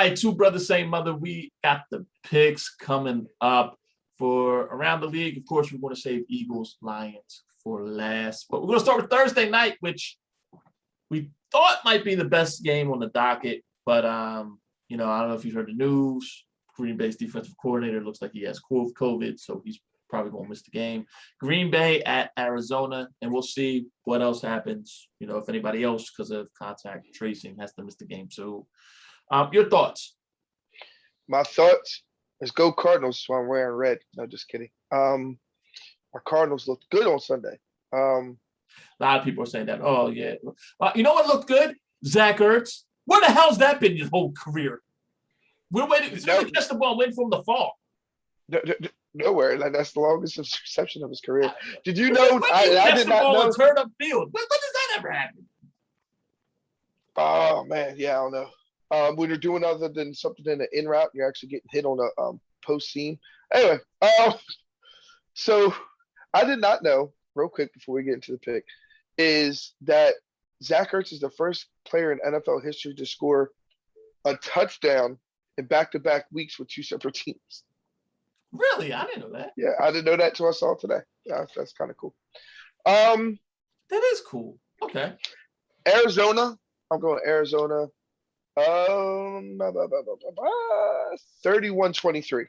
right, two brothers, same mother. We got the picks coming up for around the league. Of course, we want to save Eagles, Lions for last. But we're going to start with Thursday night, which we thought might be the best game on the docket. But, I don't know if you've heard the news. Green Bay's defensive coordinator looks like he has COVID, so he's probably going to miss the game. Green Bay at Arizona, and we'll see what else happens, if anybody else, because of contact tracing, has to miss the game. So your thoughts? My thoughts is go Cardinals, so I'm wearing red. No, just kidding. Our Cardinals looked good on Sunday. A lot of people are saying that. Oh, yeah. You know what looked good? Zach Ertz. Where the hell's that been his whole career? We're waiting to catch the ball win from the fall. Nowhere. Like, that's the longest reception of his career. Did you know? I did not know. Turn up field. When does that ever happen? Oh man, yeah, I don't know. When you're doing other than something in the in route, you're actually getting hit on a post seam. Anyway, so I did not know. Real quick before we get into the pick, is that Zach Ertz is the first player in NFL history to score a touchdown in back-to-back weeks with two separate teams. Really? I didn't know that. Yeah, I didn't know that until I saw it today. Yeah, that's kind of cool. That is cool. Okay. Arizona. I'm going Arizona. 31-23.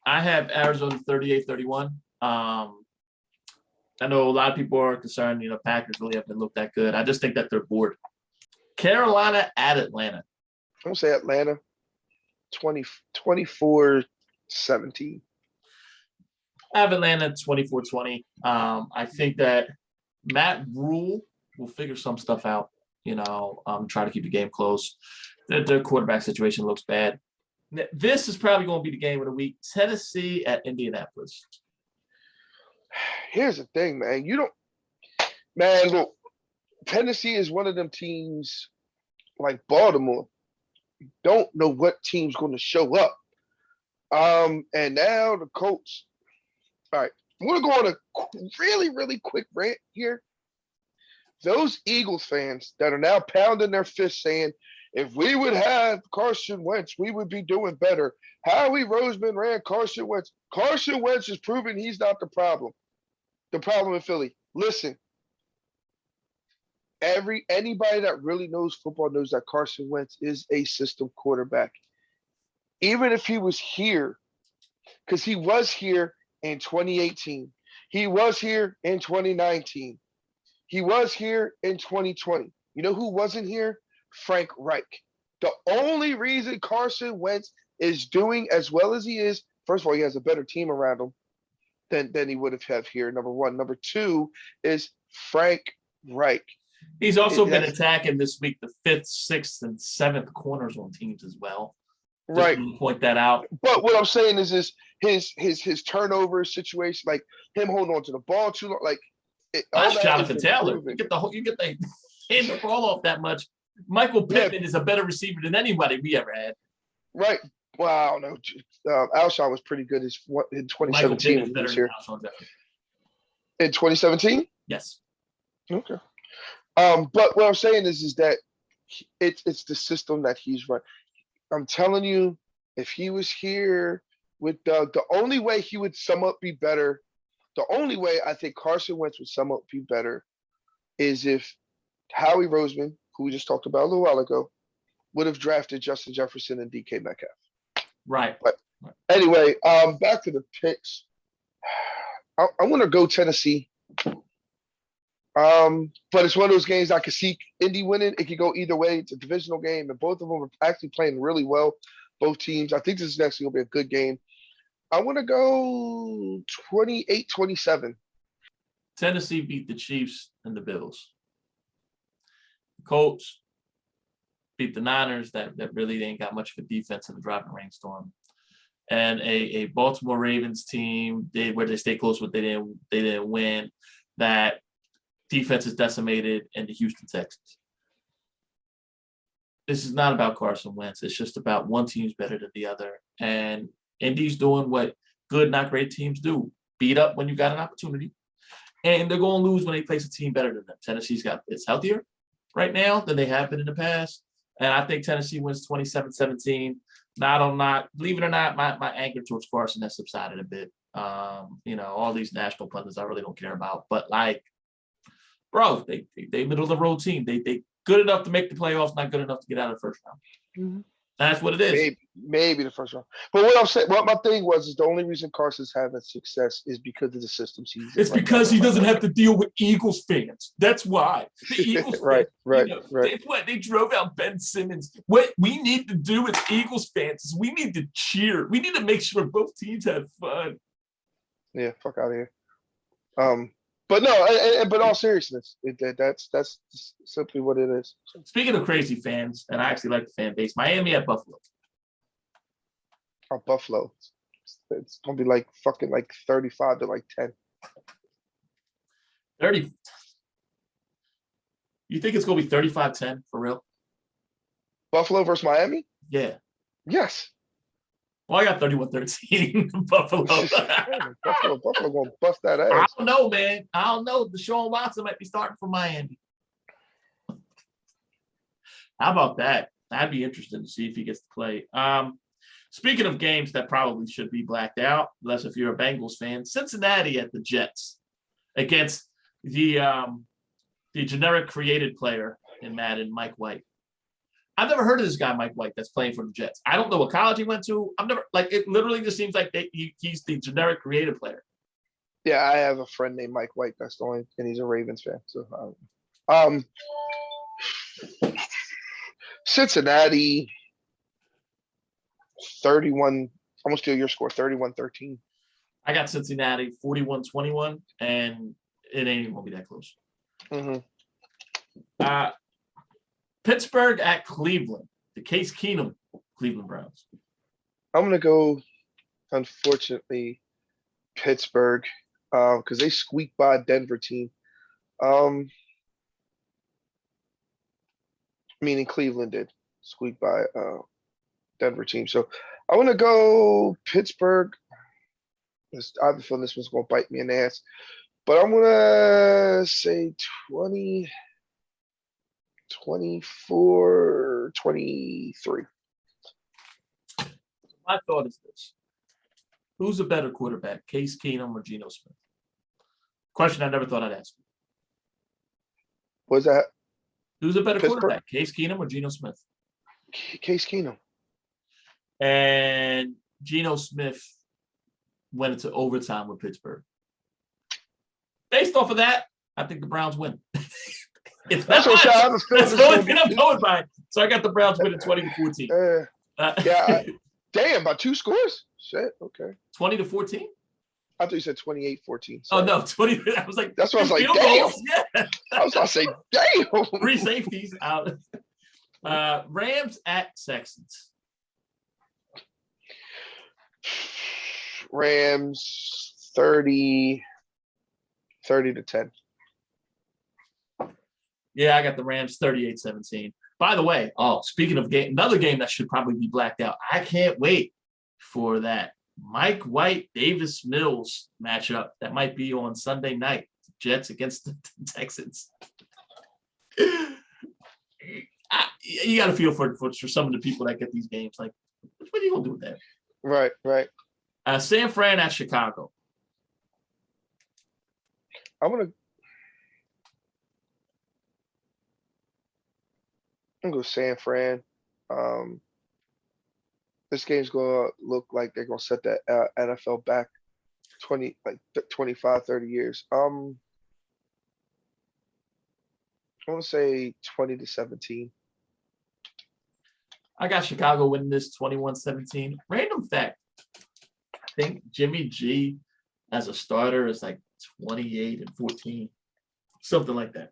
I have Arizona 38-31. I know a lot of people are concerned, Packers really haven't looked that good. I just think that they're bored. Carolina at Atlanta. I'm going to say Atlanta 24-17. I have Atlanta 24-20. I think that Matt Rule will figure some stuff out, try to keep the game close. Their quarterback situation looks bad. This is probably going to be the game of the week. Tennessee at Indianapolis. Here's the thing, man. Look, Tennessee is one of them teams like Baltimore. You don't know what team's going to show up. And now the Colts. All right, I'm going to go on a really, really quick rant here. Those Eagles fans that are now pounding their fists saying, if we would have Carson Wentz, we would be doing better. Howie Roseman ran Carson Wentz. Carson Wentz is proving he's not the problem. The problem in Philly. Listen, anybody that really knows football knows that Carson Wentz is a system quarterback. Even if he was here, because he was here in 2018. He was here in 2019. He was here in 2020. You know who wasn't here? Frank Reich. The only reason Carson Wentz is doing as well as he is, first of all, he has a better team around him than he would have had here, number one. Number two is Frank Reich. He's also been attacking this week the 5th, 6th, and 7th corners on teams as well. Just right. Point that out. But what I'm saying is his turnover situation, like him holding on to the ball too long, like that's Jonathan Taylor. You get the hand the ball off that much. Michael Pittman is a better receiver than anybody we ever had. Right. Well, I don't know. Alshon was pretty good in 2017. Michael was better than in 2017? Yes. Okay. But what I'm saying is that it's the system that he's run. I'm telling you, if he was here with Doug, the only way he would somewhat be better, the only way I think Carson Wentz would somewhat be better is if Howie Roseman, who we just talked about a little while ago, would have drafted Justin Jefferson and DK Metcalf. Right. But anyway, back to the picks. I want to go Tennessee. But it's one of those games I could see Indy winning. It could go either way. It's a divisional game, and both of them are actually playing really well, both teams. I think this is actually going to be a good game. I want to go 28-27. Tennessee beat the Chiefs and the Bills. The Colts beat the Niners that really ain't got much of a defense in the driving rainstorm. And a Baltimore Ravens team where they stay close, but they didn't win. That defense is decimated in the Houston Texans. This is not about Carson Wentz. It's just about one team's better than the other. And Indy's doing what good, not great teams do. Beat up when you got an opportunity. And they're going to lose when they face a team better than them. Tennessee's it's healthier right now than they have been in the past. And I think Tennessee wins 27-17. Not believe it or not, my anger towards Carson has subsided a bit. All these national pundits I really don't care about. But like, bro, they middle of the road team. They good enough to make the playoffs, not good enough to get out of the first round. Mhm. That's what it is. Maybe the first round. But what I'm saying, what my thing was, is the only reason Carson's having success is because of the systems he's in. It's because he doesn't have to deal with Eagles fans. That's why. The Eagles right. That's why they drove out Ben Simmons. What we need to do as Eagles fans is we need to cheer. We need to make sure both teams have fun. Yeah, fuck out of here. But no, but all seriousness, that's simply what it is. Speaking of crazy fans, and I actually like the fan base, Miami at Buffalo. Buffalo. It's gonna be like fucking like 35 to like 10. 30. You think it's gonna be 35-10 for real? Buffalo versus Miami? Yeah. Yes. Well, I got 31-13 Buffalo. Buffalo gonna bust that ass. I don't know, man. I don't know. Deshaun Watson might be starting for Miami. How about that? I'd be interested to see if he gets to play. Speaking of games that probably should be blacked out, unless if you're a Bengals fan, Cincinnati at the Jets against the generic created player in Madden, Mike White. I've never heard of this guy, Mike White, that's playing for the Jets. I don't know what college he went to. It literally just seems like he's the generic creative player. Yeah, I have a friend named Mike White. That's the only, and he's a Ravens fan. So, Cincinnati, 31. I'm gonna steal your score, 31-13. I got Cincinnati 41-21, and it ain't even gonna be that close. Mm-hmm. Pittsburgh at Cleveland. The Case Keenum Cleveland Browns. I'm gonna go, unfortunately, Pittsburgh, because they squeaked by a Denver team. Meaning Cleveland did squeak by Denver team. So I'm gonna go Pittsburgh. I have a feeling this one's gonna bite me in the ass, but I'm gonna say 20. 24, 23. My thought is this. Who's a better quarterback, Case Keenum or Geno Smith? Question I never thought I'd ask. What's that? Who's a better Pittsburgh? quarterback, Case Keenum or Geno Smith? Case Keenum. And Geno Smith went into overtime with Pittsburgh. Based off of that, I think the Browns win. It's That's not what much. That's the only thing I'm going by. So I got the Browns winning 20-14. Yeah. Damn, by 2 scores? Shit, okay. 20-14? I thought you said 28-14. Oh, no, 20. I was like, that's what I was like, field damn. goals. Yeah. I was about to say, damn. 3 safeties out. Rams at Texans. Rams 30 to 10. Yeah, I got the Rams 38-17. By the way, speaking of game, another game that should probably be blacked out. I can't wait for that Mike White, Davis Mills matchup that might be on Sunday night. Jets against the Texans. You got to feel for some of the people that get these games. Like, what are you going to do with that? Right. San Fran at Chicago. I'm going to go San Fran. This game's gonna look like they're gonna set that NFL back 25, 30 years. I want to say 20-17. I got Chicago winning this 21-17. Random fact. I think Jimmy G as a starter is like 28-14, something like that.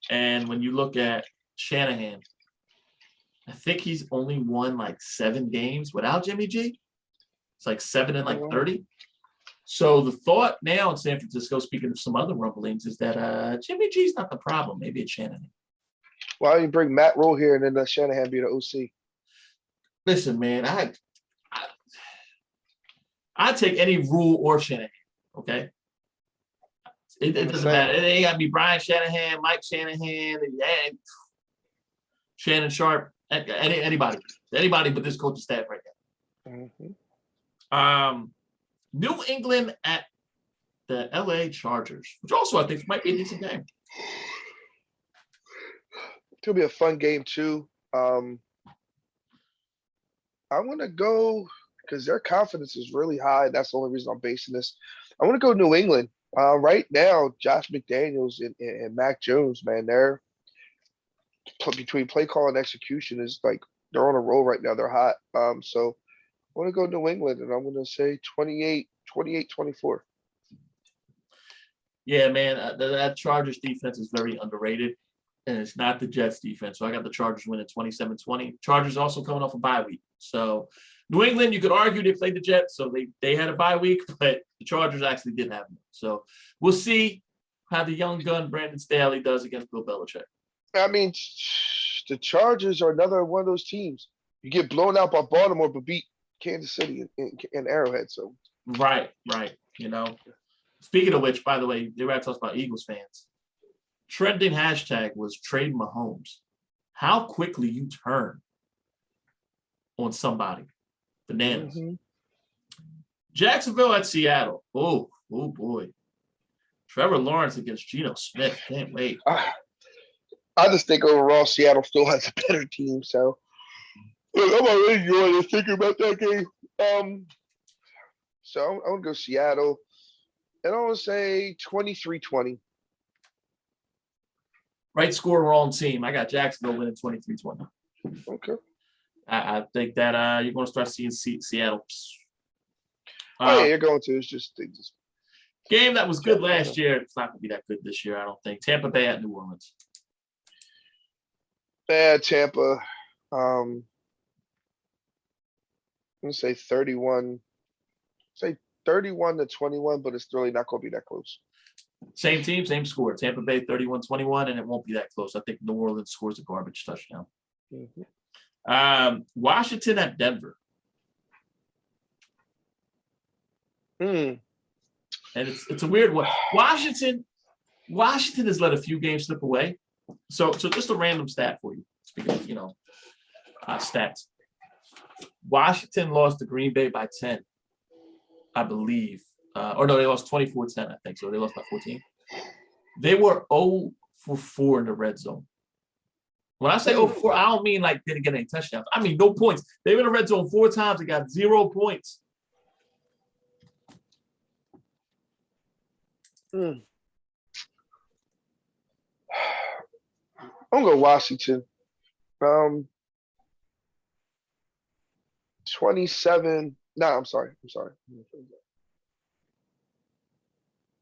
And when you look at Shanahan, I think he's only won like 7 games without Jimmy G. It's like 7 and like 30. So the thought now in San Francisco, speaking of some other rumblings, is that Jimmy G's not the problem. Maybe it's Shanahan. Why don't you bring Matt Rule here and then Shanahan be the OC? Listen, man, I take any Rule or Shanahan. Okay, It doesn't matter. It ain't got to be Brian Shanahan, Mike Shanahan, Shannon Sharp, anybody but this coaching staff right now. Mhm. New England at the LA Chargers, which also I think might be a decent game. It'll be a fun game too. I'm gonna go because their confidence is really high. That's the only reason I'm basing this. I want to go New England. Right now, Josh McDaniels and Mac Jones, man, they're between play call and execution is like they're on a roll right now. They're hot. So I want to go New England, and I'm gonna say 28-24. Yeah, man, that Chargers defense is very underrated, and it's not the Jets defense. So I got the Chargers winning 27-20. Chargers also coming off a bye week. So New England, you could argue they played the Jets, so they had a bye week, but the Chargers actually didn't have one. So we'll see how the young gun Brandon Staley does against Bill Belichick. I mean, the Chargers are another one of those teams. You get blown out by Baltimore, but beat Kansas City in Arrowhead. So Right. Speaking of which, by the way, they were talking about Eagles fans. Trending hashtag was trade Mahomes. How quickly you turn on somebody. Bananas. Mhm. Jacksonville at Seattle. Oh boy. Trevor Lawrence against Geno Smith. Can't wait. I just think overall Seattle still has a better team. So look, I'm already enjoying thinking about that game. So I'm gonna go Seattle, and I'm gonna say 23-20. Right score, wrong team. I got Jacksonville winning 23-20. Okay. I think that you're going to start seeing Seattle. Oh yeah, you're going to. It's just they just game that was good last year. It's not going to be that good this year, I don't think. Tampa Bay at New Orleans. Tampa. I'm gonna say 31. Say 31-21, but it's really not gonna be that close. Same team, same score. Tampa Bay 31-21, and it won't be that close. I think New Orleans scores a garbage touchdown. Mm-hmm. Washington at Denver. Hmm. And it's a weird one. Washington has let a few games slip away. So just a random stat for you. Speaking of, stats. Washington lost to Green Bay by 10, I believe. Or no, they lost 24-10, I think. So they lost by 14. They were 0 for 4 in the red zone. When I say 0 for 4, I don't mean like didn't get any touchdowns. I mean no points. They were in the red zone 4 times and got 0 points. I'm gonna go Washington. 27. No, I'm sorry.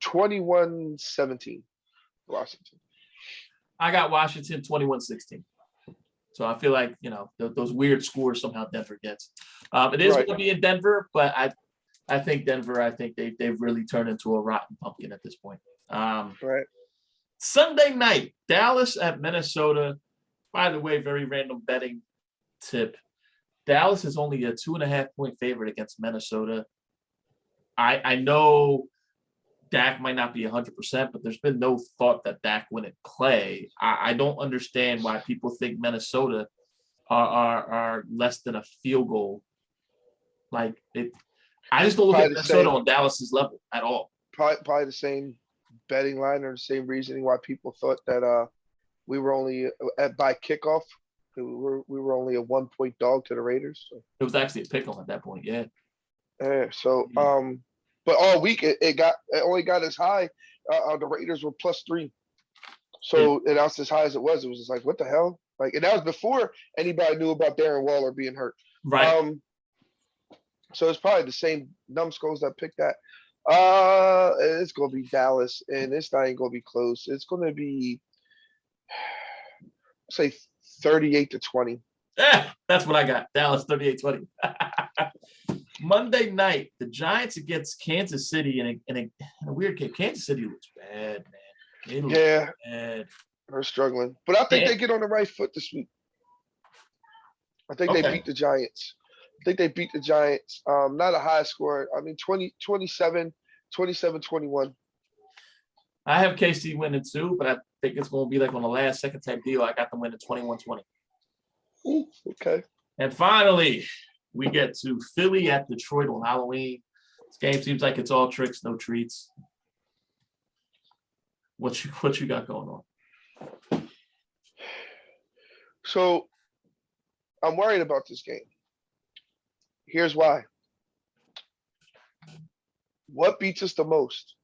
21-17. Washington. I got Washington 21-16. So I feel like, those weird scores somehow Denver gets. It is going to be in Denver, but I think Denver, they've really turned into a rotten pumpkin at this point. Right. Sunday night, Dallas at Minnesota. By the way, very random betting tip. Dallas is only a 2.5-point favorite against Minnesota. I know Dak might not be 100%, but there's been no thought that Dak wouldn't play. I don't understand why people think Minnesota are less than a field goal. I just don't look at Minnesota on Dallas's level at all. Probably the same betting line or the same reasoning why people thought that we were only by kickoff. We were only a 1-point dog to the Raiders. So. It was actually a pick 'em at that point, yeah. So but all week it only got as high. The Raiders were +3. So and that's as high as it was. It was just like, what the hell? And that was before anybody knew about Darren Waller being hurt. Right. So it's probably the same numbskulls that picked that. It's gonna be Dallas, and it's not even gonna be close. It's gonna be say 38-20. Yeah, that's what I got. Dallas 38-20. Monday night, the Giants against Kansas City in a weird game. Kansas City looks bad, man. Bad. They're struggling, but I think they get on the right foot this week. I think they beat the Giants. Not a high score. I mean, 27-21. I have KC winning too, but I think it's going to be like on the last second type deal. I got them winning 21-20. Ooh, okay. And finally, we get to Philly at Detroit on Halloween. This game seems like it's all tricks, no treats. What you got going on? So I'm worried about this game. Here's why. What beats us the most?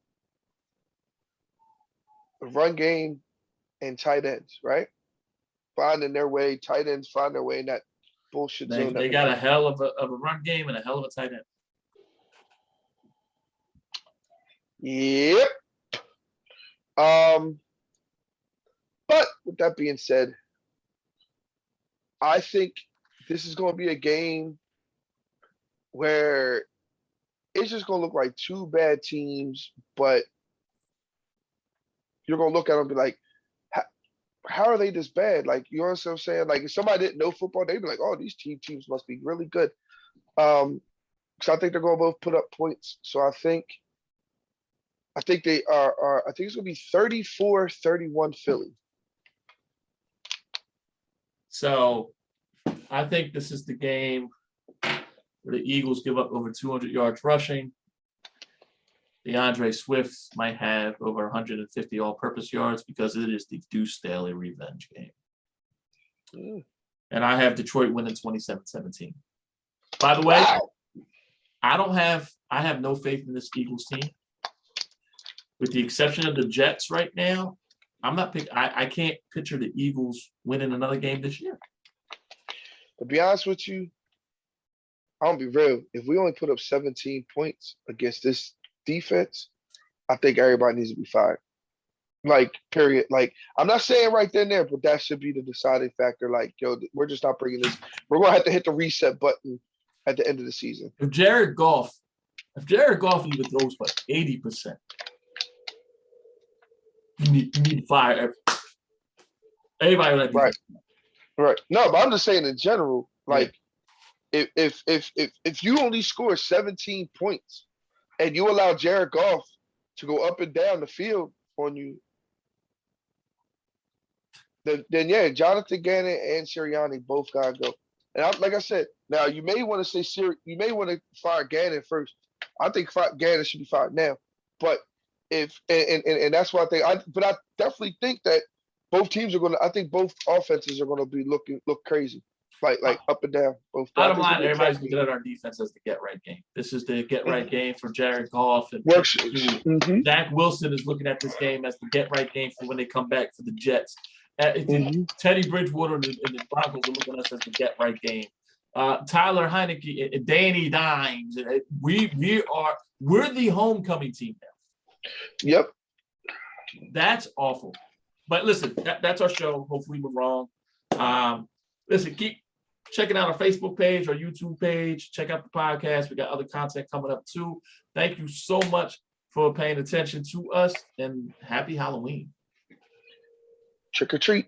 The run game and tight ends, right? Finding their way, tight ends find their way in that bullshit zone. They got a hell of a run game and a hell of a tight end. Yep. But with that being said, I think this is going to be a game where it's just going to look like two bad teams, but you're going to look at them and be like, how are they this bad? Like, you know what I'm saying? Like, if somebody didn't know football, they'd be like, oh, these teams must be really good. So I think they're going to both put up points. So I think they are I think it's going to be 34-31 Philly. So I think this is the game where the Eagles give up over 200 yards rushing. DeAndre Swift might have over 150 all-purpose yards because it is the Deuce Staley revenge game. And I have Detroit winning 27-17. By the way, Wow. I have no faith in this Eagles team. With the exception of the Jets right now, I can't picture the Eagles winning another game this year. To be honest with you, I'm gonna be real. If we only put up 17 points against this defense, I think everybody needs to be fired. Like, period. Like, I'm not saying right then and there, but that should be the deciding factor. Like, yo, we're just not bringing this. We're gonna have to hit the reset button at the end of the season. If Jared Goff even throws for 80%, you need to fire everybody. Right. No, but I'm just saying in general, like, if you only score 17 points and you allow Jared Goff to go up and down the field on you, then yeah, Jonathan Gannon and Sirianni both gotta go. And like I said, now you may want to say you may want to fire Gannon first. I think Gannon should be fired now. But if and that's why I definitely think that both teams are gonna. I think both offenses are gonna be look crazy, like up and down. Both. Bottom line, everybody's looking at our defense as the get right game. This is the get right game for Jared Goff and Zach Wilson is looking at this game as the get right game for when they come back for the Jets. Teddy Bridgewater and the Broncos are looking at us as the get right game. Tyler Heineke and Danny Dimes. We're the homecoming team now. Yep. That's awful. But listen, that's our show. Hopefully we're wrong. Listen, keep checking out our Facebook page, our YouTube page. Check out the podcast. We got other content coming up too. Thank you so much for paying attention to us, and happy Halloween. Trick or treat.